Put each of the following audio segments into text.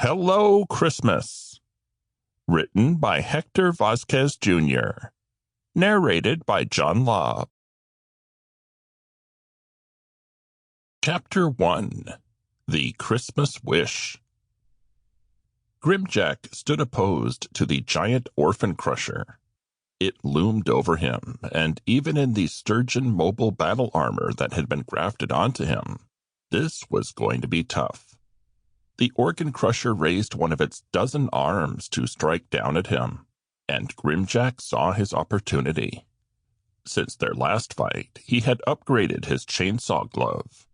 Hello, Christmas. Written by Hector Vazquez Jr. Narrated by Jon Lobb. Chapter 1. The Christmas Wish. Grimjack stood opposed to the giant orphan crusher. It loomed over him, and even in the sturgeon mobile battle armor that had been grafted onto him, this was going to be tough. The organ crusher raised one of its dozen arms to strike down at him, and Grimjack saw his opportunity. Since their last fight, he had upgraded his chainsaw glove.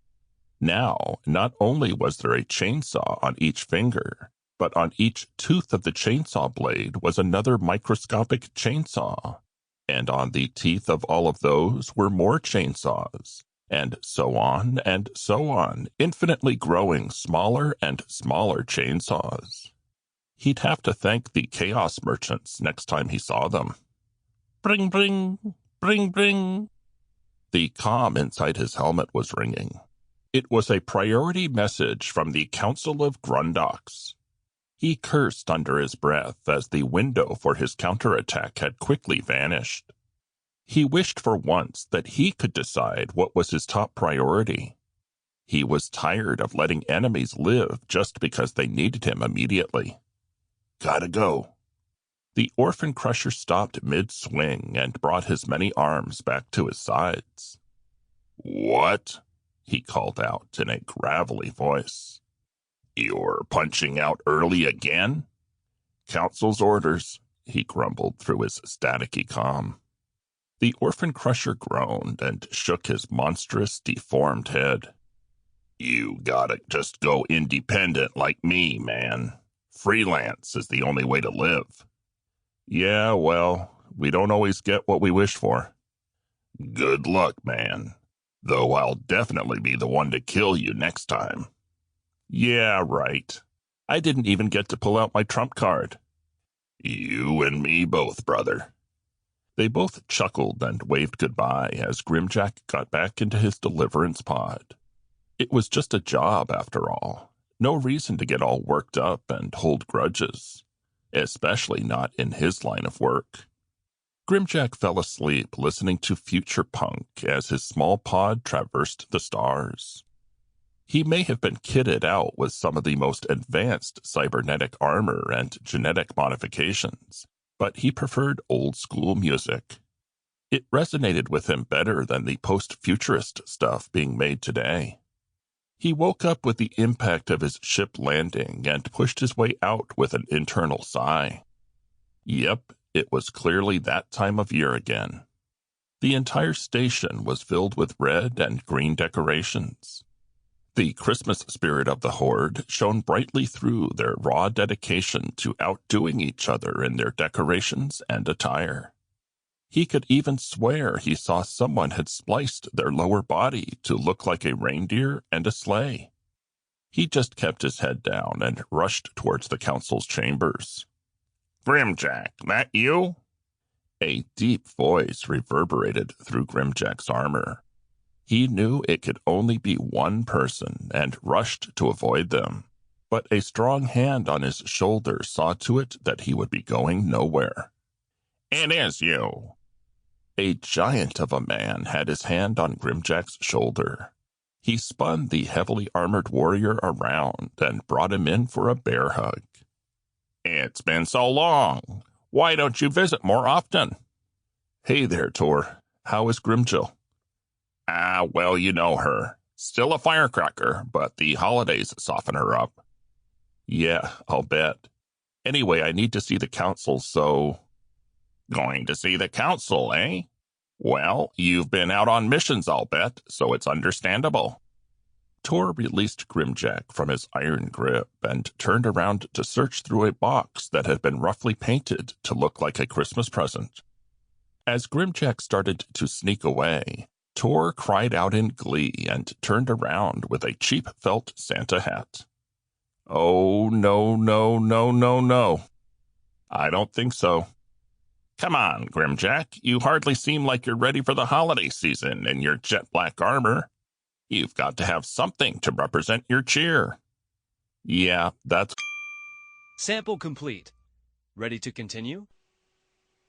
Now, not only was there a chainsaw on each finger, but on each tooth of the chainsaw blade was another microscopic chainsaw, and on the teeth of all of those were more chainsaws, and so on, infinitely growing smaller and smaller chainsaws. He'd have to thank the Chaos Merchants next time he saw them. Bring, bring, bring, bring. The comm inside his helmet was ringing. It was a priority message from the Council of Grundox. He cursed under his breath as the window for his counterattack had quickly vanished. He wished for once that he could decide what was his top priority. He was tired of letting enemies live just because they needed him immediately. Gotta go. The orphan crusher stopped mid-swing and brought his many arms back to his sides. What? He called out in a gravelly voice. You're punching out early again? Council's orders, he grumbled through his staticky comm. The orphan crusher groaned and shook his monstrous, deformed head. You gotta just go independent like me, man. Freelance is the only way to live. Yeah, well, we don't always get what we wish for. Good luck, man. Though I'll definitely be the one to kill you next time. Yeah, right. I didn't even get to pull out my trump card. You and me both, brother. They both chuckled and waved goodbye as Grimjack got back into his deliverance pod. It was just a job, after all. No reason to get all worked up and hold grudges, especially not in his line of work. Grimjack fell asleep listening to Future Punk as his small pod traversed the stars. He may have been kitted out with some of the most advanced cybernetic armor and genetic modifications, but he preferred old-school music. It resonated with him better than the post-futurist stuff being made today. He woke up with the impact of his ship landing and pushed his way out with an internal sigh. Yep, it was clearly that time of year again. The entire station was filled with red and green decorations. The Christmas spirit of the horde shone brightly through their raw dedication to outdoing each other in their decorations and attire. He could even swear he saw someone had spliced their lower body to look like a reindeer and a sleigh. He just kept his head down and rushed towards the council's chambers. Grimjack, that you? A deep voice reverberated through Grimjack's armor. He knew it could only be one person and rushed to avoid them, but a strong hand on his shoulder saw to it that he would be going nowhere. It is you. A giant of a man had his hand on Grimjack's shoulder. He spun the heavily armored warrior around and brought him in for a bear hug. It's been so long. Why don't you visit more often? Hey there, Tor. How is Grimjill? Well, you know her. Still a firecracker, but the holidays soften her up. Yeah, I'll bet. Anyway, I need to see the council, so... Going to see the council, eh? Well, you've been out on missions, I'll bet, so it's understandable. Tor released Grimjack from his iron grip and turned around to search through a box that had been roughly painted to look like a Christmas present. As Grimjack started to sneak away, Tor cried out in glee and turned around with a cheap felt Santa hat. Oh, no, no, no, no, no. I don't think so. Come on, Grimjack, you hardly seem like you're ready for the holiday season in your jet black armor. You've got to have something to represent your cheer. Yeah, that's Sample complete. Ready to continue?